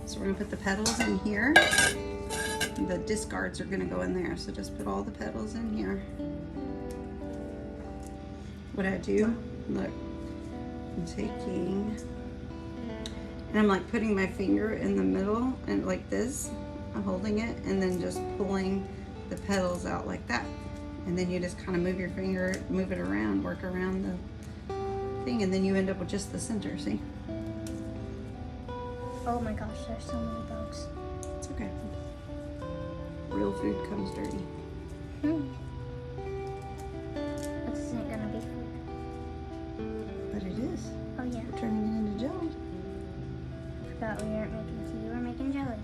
So we're gonna put the petals in here. The discards are gonna go in there. So just put all the petals in here. What I do, look, I'm taking, and I'm like putting my finger in the middle and like this, I'm holding it and then just pulling the petals out like that. And then you just kind of move your finger, move it around, work around the thing, and then you end up with just the center, see? Oh my gosh, there's so many bugs. It's okay. Real food comes dirty. This isn't gonna be food. But it is. Oh yeah. We're turning it into jelly. I forgot we aren't making tea, we're making jelly.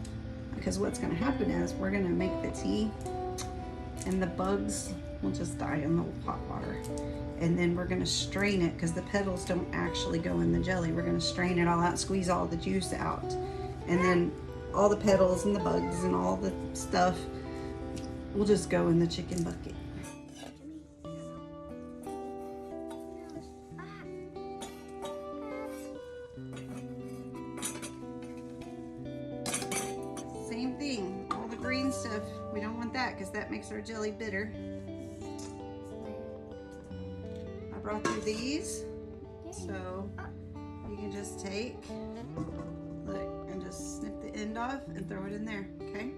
Because what's gonna happen is we're gonna make the tea and the bugs will just die in the hot water. And then we're gonna strain it because the petals don't actually go in the jelly. We're gonna strain it all out, squeeze all the juice out. And then all the petals and the bugs and all the stuff will just go in the chicken bucket. Same thing, all the green stuff, we don't want that because that makes our jelly bitter. I brought you these, so you can just take, look, and just snip the end off and throw it in there, okay?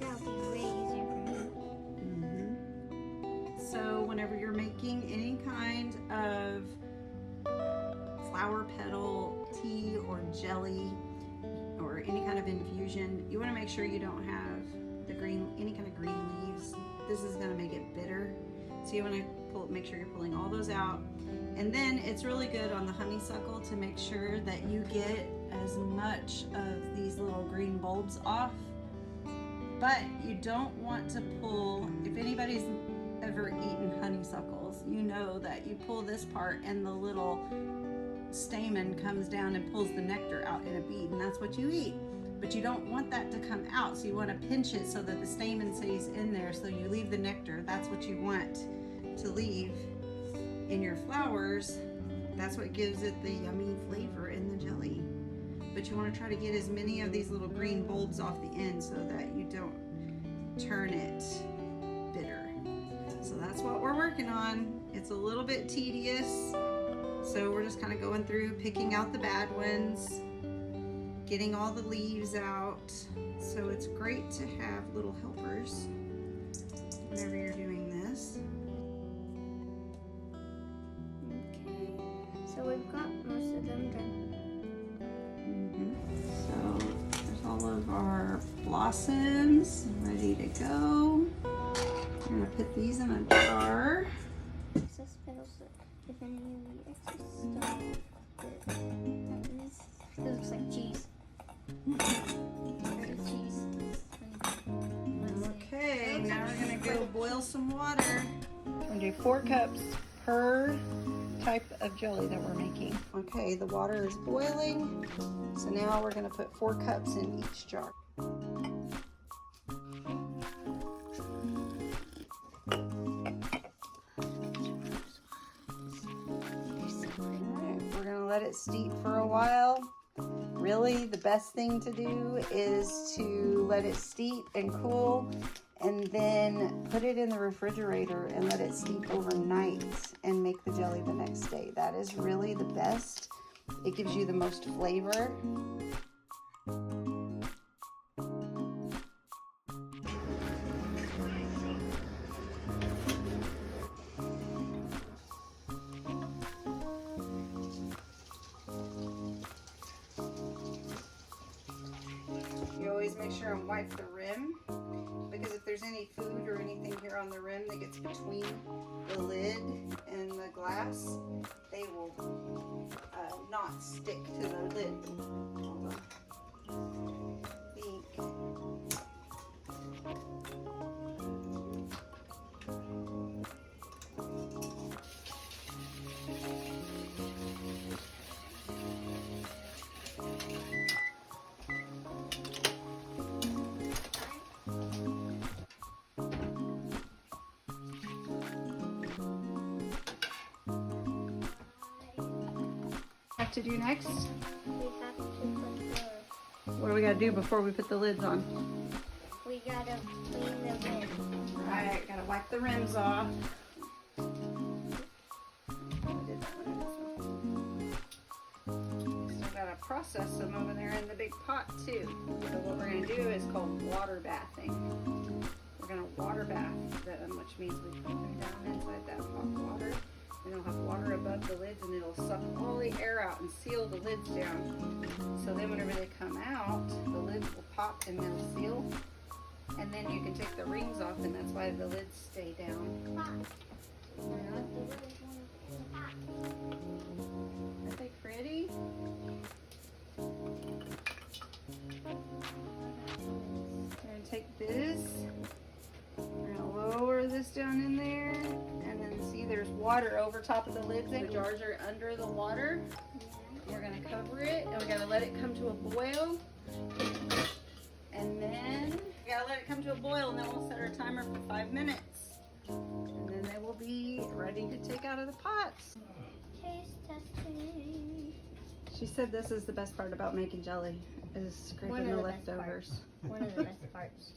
That'll be way easier for me. So whenever you're making any kind of flower petal tea or jelly or any kind of infusion, you want to make sure you don't have the green, any kind of green leaves. This is going to make it bitter. So you want to make sure you're pulling all those out. And then it's really good on the honeysuckle to make sure that you get as much of these little green bulbs off. But you don't want to pull, if anybody's ever eaten honeysuckles, you know that you pull this part and the little stamen comes down and pulls the nectar out in a bead, and that's what you eat. But you don't want that to come out, so you want to pinch it so that the stamen stays in there, so you leave the nectar. That's what you want to leave in your flowers. That's what gives it the yummy flavor in the jelly. But you want to try to get as many of these little green bulbs off the end so that you don't turn it bitter. So that's what we're working on. It's a little bit tedious, so we're just kind of going through, picking out the bad ones, getting all the leaves out. So it's great to have little helpers whenever you're doing this. Okay, so we've got most of them done. So there's all of our blossoms ready to go. I'm gonna put these in a jar. Excess petals, if any of the excess stuff that looks like cheese. Cheese. Okay, now we're gonna go boil some water. We're gonna do 4 cups per type of jelly that we're making. Okay, the water is boiling, so now we're gonna put 4 cups in each jar. We're gonna let it steep for a while. Really, the best thing to do is to let it steep and cool, and then put it in the refrigerator and let it steep overnight and make the jelly the next day. That is really the best. It gives you the most flavor. You always make sure and wipe the rim, because if there's any food or anything here on the rim that gets between the lid and the glass, they will not stick to the lid. Hold on. Think. To do next? We have to put What do we gotta do before we put the lids on? We gotta clean the lid. Alright, gotta wipe the rims off. Still gotta process them over there in the big pot too. So what we're gonna do is called water bathing. We're gonna water bath them, which means we put them down inside that hot water. And it'll have water above the lids and it'll suck all the air out and seal the lids down. So then whenever they come out, the lids will pop and they'll seal. And then you can take the rings off and that's why the lids stay down. Are they pretty? We're gonna take this. We're gonna lower this down in there. And then see there's water over top of the lids. The jars are under the water. We're gonna cover it and we're gonna let it come to a boil. And then we gotta let it come to a boil and then we'll set our timer for 5 minutes. And then they will be ready to take out of the pots. Taste testing. She said this is the best part about making jelly, is scraping the leftovers. One of the best parts.